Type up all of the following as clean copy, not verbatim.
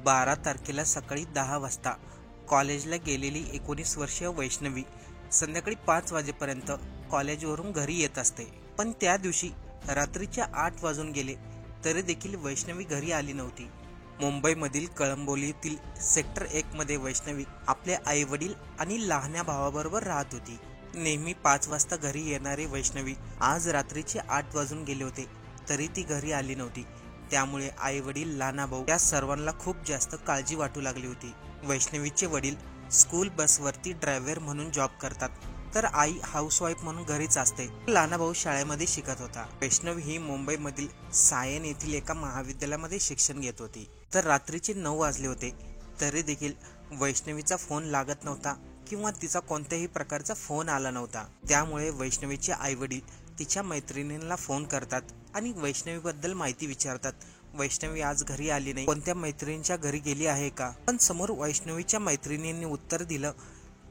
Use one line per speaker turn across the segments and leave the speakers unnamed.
12 तारखेला सकाळी 10 वाजता कॉलेजला गेलेली 19 वर्षीय वैष्णवी संध्याकाळी 5 वाजेपर्यंत कॉलेजवरून घरी येत असते. पण त्या दिवशी रात्रीचे 8 वाजून गेले तरी देखील वैष्णवी घरी आली नव्हती. मुंबईमधील कळंबोलीतील सेक्टर 1 मध्ये वैष्णवी आपले आई वडील आणि लहान्या भावाबरोबर राहत होती. नेहमी 5 वाजता घरी येणारी वैष्णवी आज रात्रीचे 8 वाजून गेले होते तरी ती घरी आली नव्हती. त्यामुळे आई वडील, लहाना भाऊ या सर्वांना खूप जास्त काळजी वाटू लागली होती. वैष्णवीचे वडील स्कूल बसवरती ड्रायव्हर म्हणून जॉब करतात तर आई हाऊसवाईफ म्हणून घरीच असते. लहाना भाऊ शाळेमध्ये शिकत होता. वैष्णवी ही मुंबईमधील सायन येथील एका महाविद्यालयामध्ये शिक्षण घेत होती. तर रात्रीचे 9 वाजले होते तरी देखील वैष्णवीचा फोन लागत नव्हता किंवा तिचा कोणत्याही प्रकारचा फोन आला नव्हता. त्यामुळे वैष्णवीचे आई वडील तिच्या मैत्रिणींना फोन करतात आणि वैष्णवीबद्दल माहिती विचारतात. वैष्णवी आज घरी आली नाही, कोणत्या मैत्रिणीच्या घरी गेली आहे का? पण समोर वैष्णवीच्या मैत्रिणींनी उत्तर दिलं,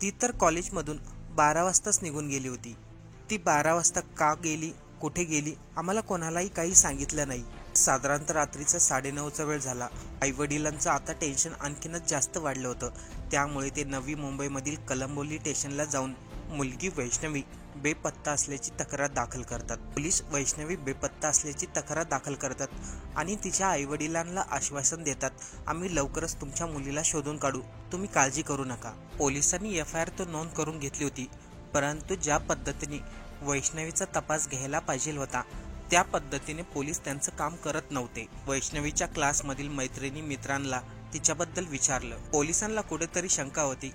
ती तर कॉलेजमधून 12 वाजताच निघून गेली होती. ती 12 वाजता का गेली, कुठे गेली, आम्हाला कोणालाही काही सांगितलं नाही. साधारणतः रात्रीचा 9:30चा वेळ झाला. आई वडिलांचं आता टेन्शन आणखीनच जास्त वाढलं होतं. त्यामुळे ते नवी मुंबईमधील कळंबोली स्टेशनला जाऊन मुलगी वैष्णवी बेपत्ता असल्याची तक्रार दाखल करतात. पोलीस वैष्णवी बेपत्ता असल्याची तक्रार दाखल करतात आणि तिच्या आई वडिलांना आश्वासन देतात, आम्ही लवकरच तुमच्या मुलीला शोधून काढू, तुम्ही काळजी करू नका. पोलिसांनी FIR तर नोंद करून घेतली होती, परंतु ज्या पद्धतीने वैष्णवीचा तपास घ्यायला पाहिजे होता त्या पद्धतीने पोलीस त्यांचं काम करत नव्हते. वैष्णवीच्या क्लासमधील मैत्रिणी मित्रांना तिच्याबद्दल विचारलं. पोलिसांना कुठेतरी शंका होती,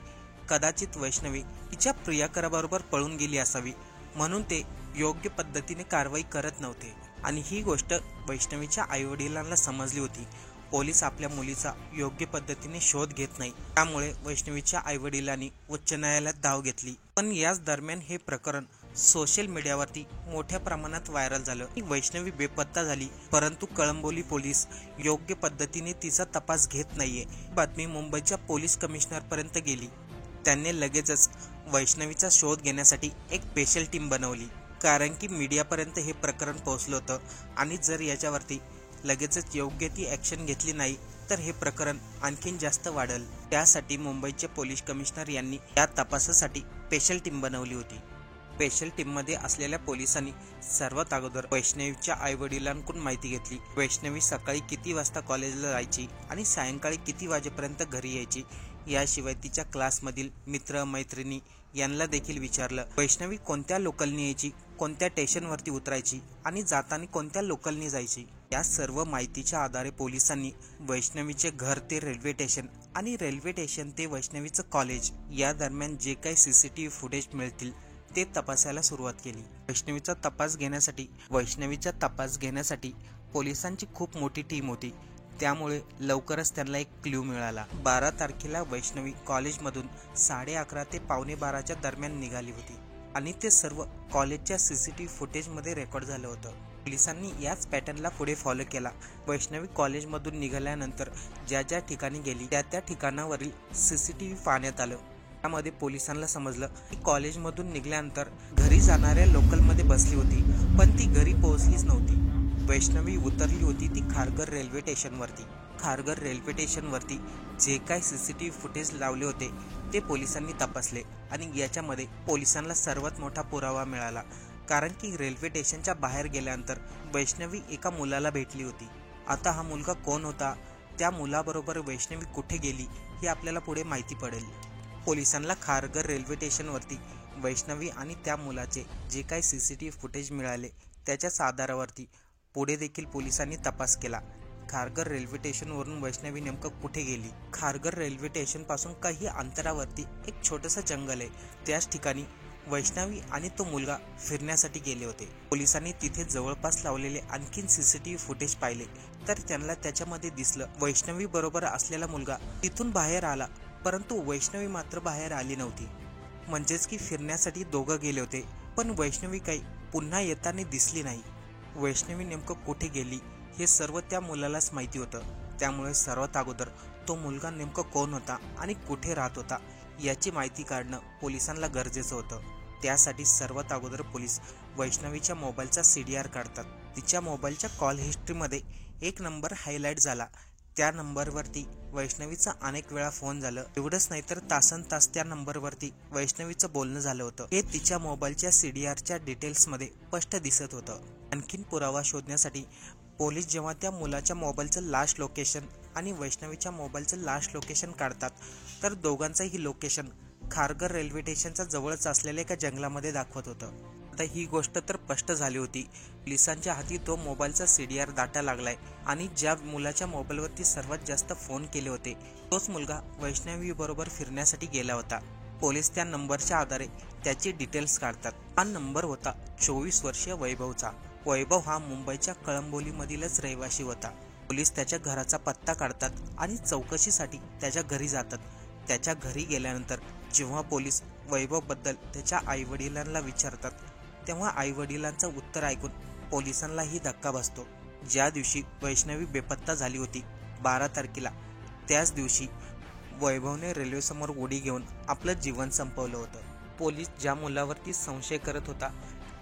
कदाचित वैष्णवी तिच्या प्रियकराबरोबर पळून गेली असावी, म्हणून ते योग्य पद्धतीने कारवाई करत नव्हते. आणि ही गोष्ट वैष्णवीच्या आईवडिलांना समजली होती. पोलीस आपल्या मुलीचा योग्य पद्धतीने शोध घेत नाही, त्यामुळे वैष्णवीच्या आईवडिलांनी उच्च न्यायालयात धाव घेतली. पण याच दरम्यान हे प्रकरण सोशल मीडियावरती मोठ्या प्रमाणात व्हायरल झालं. वैष्णवी बेपत्ता झाली, परंतु कळंबोली पोलीस योग्य पद्धतीने तिचा तपास घेत नाहीये. बातमी मुंबईच्या पोलीस कमिशनर पर्यंत गेली. त्यांनी लगेचच वैष्णवीचा शोध घेण्यासाठी एक स्पेशल टीम बनवली, कारण की मीडियापर्यंत हे प्रकरण पोहोचलं होतं आणि जर याच्यावरती लगेचच योग्य ती ॲक्शन घेतली नाही तर हे प्रकरण आणखीन जास्त वाढेल. त्यासाठी मुंबईचे पोलीस कमिशनर यांनी या तपासासाठी स्पेशल टीम बनवली होती. स्पेशल टीममध्ये असलेल्या पोलिसांनी सर्वात अगोदर वैष्णवीच्या आईवडिलांकडून माहिती घेतली. वैष्णवी सकाळी किती वाजता कॉलेजला जायची आणि सायंकाळी किती वाजेपर्यंत घरी यायची. याशिवाय तिच्या क्लासमधील मित्र मैत्रिणी यांना देखील विचारलं. वैष्णवी कोणत्या लोकलनी यायची, कोणत्या स्टेशनवरती उतरायची आणि जाताना कोणत्या लोकलनी जायची. या सर्व माहितीच्या आधारे पोलिसांनी वैष्णवीचे घर ते रेल्वे स्टेशन आणि रेल्वे स्टेशन ते वैष्णवीचं कॉलेज या दरम्यान जे काही CCTV फुटेज मिळतील ते तपासायला सुरुवात केली. वैष्णवीचा तपास घेण्यासाठी पोलिसांची खूप मोठी टीम होती, त्यामुळे लवकरच त्यांना एक क्ल्यू मिळाला. 12 तारखेला वैष्णवी कॉलेजमधून 11:30 ते 11:45च्या दरम्यान निघाली होती आणि ते सर्व कॉलेजच्या CCTV फुटेजमध्ये रेकॉर्ड झालं होतं. पोलिसांनी याच पॅटर्नला पुढे फॉलो केला. वैष्णवी कॉलेजमधून निघाल्यानंतर ज्या ज्या ठिकाणी गेली त्या ठिकाणावरील CCTV पाहण्यात आलं. त्यामध्ये पोलिसांना समजलं की कॉलेजमधून निघाल्यानंतर घरी जाणाऱ्या लोकलमध्ये बसली होती, पण ती घरी पोहोचलीच नव्हती. वैष्णवी उतरली होती ती खारघर रेल्वे स्टेशनवरती. खारघर रेल्वे स्टेशनवरती जे काही CCTV फुटेज लावले होते ते पोलिसांनी तपासले आणि याच्यामध्ये पोलिसांना सर्वात मोठा पुरावा मिळाला, कारण की रेल्वे स्टेशनच्या बाहेर गेल्यानंतर वैष्णवी एका मुलाला भेटली होती. आता हा मुलगा कोण होता, त्या मुलाबरोबर वैष्णवी कुठे गेली हे आपल्याला पुढे माहिती पडेल. पोलिसांना खारघर रेल्वे स्टेशनवरती वैष्णवी आणि त्या मुलाचे जे काही CCTV फुटेज मिळाले त्याच्याच आधारावरती पुढे देखील पोलिसांनी तपास केला. खारघर रेल्वे स्टेशनवरून वैष्णवी नेमकं कुठे गेली. खारघर रेल्वे स्टेशन पासून काही अंतरावरती एक छोटंसं जंगल आहे. त्याच ठिकाणी वैष्णवी आणि तो मुलगा फिरण्यासाठी गेले होते. पोलिसांनी तिथे जवळपास लावलेले आणखीन CCTV फुटेज पाहिले तर त्यांना त्याच्यामध्ये दिसलं वैष्णवी बरोबर असलेला मुलगा तिथून बाहेर आला, परंतु वैष्णवी मात्र बाहेर आली नव्हती. म्हणजेच की फिरण्यासाठी दोघं गेले होते, पण वैष्णवी काही पुन्हा येताना दिसली नाही. वैष्णवी नेमकं कुठे गेली हे सर्व त्या मुलालाच माहिती होतं. त्यामुळे सर्वात अगोदर तो मुलगा नेमकं कोण होता आणि कुठे राहत होता याची माहिती काढणं पोलिसांना गरजेचं होतं. त्यासाठी सर्वात अगोदर पोलीस वैष्णवीच्या मोबाईलचा CDR काढतात. तिच्या मोबाईलच्या कॉल हिस्ट्रीमध्ये एक नंबर हायलाईट झाला. त्या नंबरवरती वैष्णवीचा अनेक वेळा फोन झालं. एवढंच नाही तर तासन तास त्या नंबरवरती वैष्णवीचं बोलणं झालं होतं. हे तिच्या मोबाईलच्या CDRच्या डिटेल्समध्ये स्पष्ट दिसत होतं. आणखीन पुरावा शोधण्यासाठी पोलीस जेव्हा त्या मुलाच्या मोबाईलचं लास्ट लोकेशन आणि वैष्णवीच्या मोबाईलचं लास्ट लोकेशन काढतात तर दोघांचंही लोकेशन खारघर रेल्वे स्टेशनच्या जवळच असलेल्या एका जंगलामध्ये दाखवत होतं. आता ही गोष्ट तर स्पष्ट झाली होती. पोलिसांच्या हाती तो मोबाईलचा CDR डाटा लागलाय आणि ज्या मुलाच्या मोबाईलवरती सर्वात जास्त फोन केले होते तोच मुलगा वैष्णवी बरोबर फिरण्यासाठी गेला होता. पोलीस त्या नंबरच्या आधारे त्याची डिटेल्स काढतात. हा नंबर होता 24 वर्षीय वैभवचा. वैभव हा मुंबईच्या कळंबोलीमधीलच रहिवासी होता. पोलीस त्याच्या घराचा पत्ता काढतात आणि चौकशीसाठी त्याच्या घरी जातात. त्याच्या घरी गेल्यानंतर जेव्हा पोलीस वैभवबद्दल त्याच्या आईवडिलांना विचारतात तेव्हा आईवडिलांचं उत्तर ऐकून पोलिसांनाही धक्का बसतो. ज्या दिवशी वैष्णवी बेपत्ता झाली होती 12 तारखेला, त्याच दिवशी वैभवने रेल्वेसमोर उडी घेऊन आपलं जीवन संपवलं होतं. पोलीस ज्या मुलावरती संशय करत होता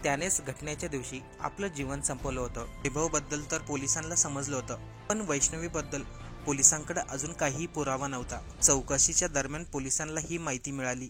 त्यानेच घटनेच्या दिवशी आपलं जीवन संपवलं होतं. वैभवबद्दल तर पोलिसांना समजलं होतं, पण वैष्णवीबद्दल पोलिसांकडे अजून काहीही पुरावा नव्हता. चौकशीच्या दरम्यान पोलिसांना ही माहिती मिळाली.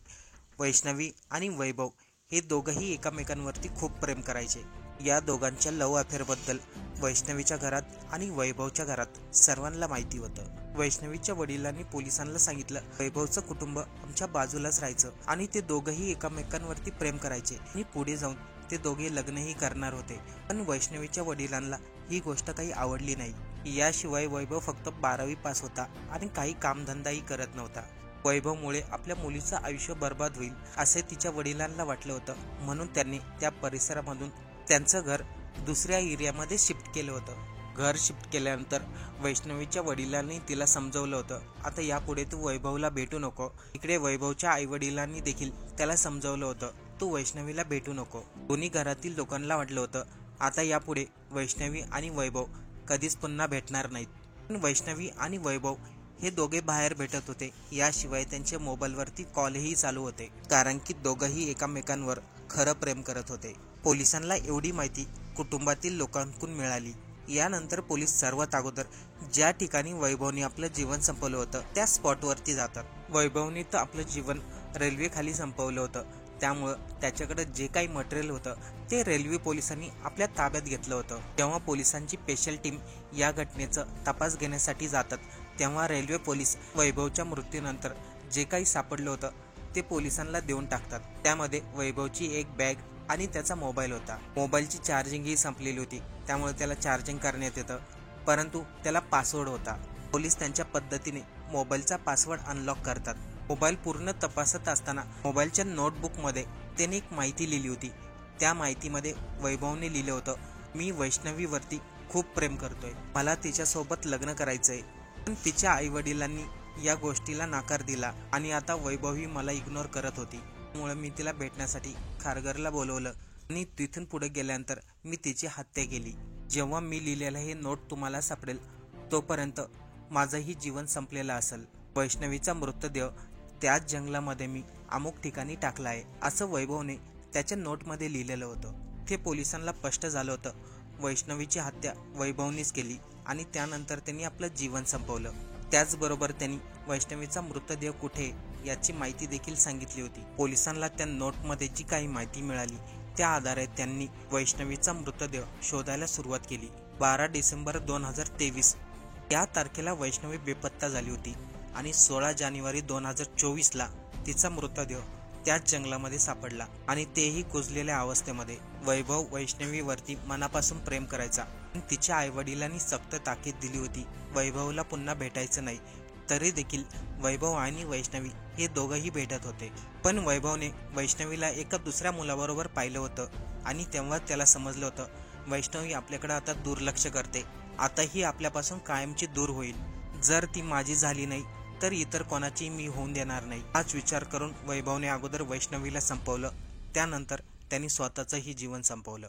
वैष्णवी आणि वैभव हे दोघंही एकमेकांवरती खूप प्रेम करायचे. या दोघांच्या लव्ह अफेअरबद्दल वैष्णवीच्या घरात आणि वैभवच्या घरात सर्वांना माहिती होतं. वैष्णवीच्या वडिलांनी पोलिसांना सांगितलं वैभवचं कुटुंब आमच्या बाजूलाच राहायचं आणि ते दोघंही एकमेकांवरती प्रेम करायचे आणि पुढे जाऊन ते दोघे लग्नही करणार होते. पण वैष्णवीच्या वडिलांना ही गोष्ट काही आवडली नाही. याशिवाय वैभव फक्त 12वी पास होता आणि काही कामधंदाही करत नव्हता. वैभवमुळे आपल्या मुलीचं आयुष्य बर्बाद होईल असे तिच्या वडिलांना वाटलं होतं. म्हणून त्यांनी त्या परिसरामधून त्यांचं घर दुसऱ्या एरियामध्ये शिफ्ट केलं होतं. घर शिफ्ट केल्यानंतर वैष्णवीच्या वडिलांनी तिला समजवलं होतं आता यापुढे तू वैभवला भेटू नको. इकडे वैभवच्या आईवडिलांनी देखील त्याला समजवलं होतं तू वैष्णवीला भेटू नको. दोन्ही घरातील लोकांना वाटलं होतं आता यापुढे वैष्णवी आणि वैभव कधीच पुन्हा भेटणार नाहीत. पण वैष्णवी आणि वैभव हे दोघे बाहेर भेटत होते. याशिवाय त्यांच्या मोबाईलवरती कॉलही चालू होते, कारण की दोघंही एकमेकांवर खरं प्रेम करत होते. पोलिसांना एवढी माहिती कुटुंबातील लोकांकडून मिळाली. यानंतर पोलीस सर्वात अगोदर ज्या ठिकाणी वैभवने आपलं जीवन संपवलं होतं त्या स्पॉटवरती जातात. वैभवने तर आपलं जीवन रेल्वे खाली संपवलं होतं, त्यामुळं त्याच्याकडे जे काही मटेरियल होतं ते रेल्वे पोलिसांनी आपल्या ताब्यात घेतलं होतं. जेव्हा पोलिसांची स्पेशल टीम या घटनेचा तपास घेण्यासाठी जातात तेव्हा रेल्वे पोलीस वैभवच्या मृत्यूनंतर जे काही सापडलं होतं ते पोलिसांना देऊन टाकतात. त्यामध्ये वैभवची एक बॅग आणि त्याचा मोबाईल होता. मोबाईलची चार्जिंगही संपलेली होती, त्यामुळे त्याला चार्जिंग करण्यात येतं, परंतु त्याला पासवर्ड होता. पोलीस त्यांच्या पद्धतीने मोबाईलचा पासवर्ड अनलॉक करतात. मोबाईल पूर्ण तपासत असताना मोबाईलच्या नोटबुकमध्ये त्याने एक माहिती लिहिली होती. त्या माहितीमध्ये वैभवने लिहिलं होतं मी वैष्णवीवरती खूप प्रेम करतोय, मला तिच्यासोबत लग्न करायचंय. पण तिच्या आईवडिलांनी या गोष्टीला नकार दिला आणि आता वैभवी मला इग्नोर करत होती. त्यामुळे मी तिला भेटण्यासाठी खारघरला बोलवलं आणि तिथून पुढे गेल्यानंतर मी तिची हत्या केली. जेव्हा मी लिहिलेलं हे नोट तुम्हाला सापडेल तोपर्यंत माझंही जीवन संपलेलं असेल. वैष्णवीचा मृतदेह त्याच जंगलामध्ये मी अमुक ठिकाणी टाकला आहे असं वैभवने त्याच्या नोटमध्ये लिहिलेलं होतं. ते पोलिसांना स्पष्ट झालं होतं वैष्णवीची हत्या वैभवनेच केली आणि त्यानंतर त्यांनी आपलं जीवन संपवलं. त्याचबरोबर त्यांनी वैष्णवीचा मृतदेह कुठे याची माहिती देखील सांगितली होती. पोलिसांना त्या नोटमध्ये जी काही माहिती मिळाली त्या आधारे त्यांनी वैष्णवीचा मृतदेह शोधायला सुरुवात केली. 12 डिसेंबर 2023 या तारखेला वैष्णवी बेपत्ता झाली होती आणि 16 जानेवारी 2024ला तिचा मृतदेह त्याच जंगलामध्ये सापडला आणि तेही कुजलेल्या अवस्थेमध्ये. वैभव वैष्णवीवरती मनापासून प्रेम करायचा, पण तिच्या आईवडिलांनी सक्त ताकीद दिली होती वैभवला पुन्हा भेटायचं नाही. तरी देखील वैभव आणि वैष्णवी हे दोघंही भेटत होते. पण वैभवने वैष्णवीला एका दुसऱ्या मुलाबरोबर पाहिलं होतं आणि तेव्हा त्याला समजलं होतं वैष्णवी आपल्याकडे आता दुर्लक्ष करते, आता ही आपल्यापासून कायमची दूर होईल. जर ती माझी झाली नाही तर इतर कोणाची मी होऊन देणार नाही. हाच विचार करून वैभवने अगोदर वैष्णवीला संपवलं, त्यानंतर त्यांनी स्वतःचंही जीवन संपवलं.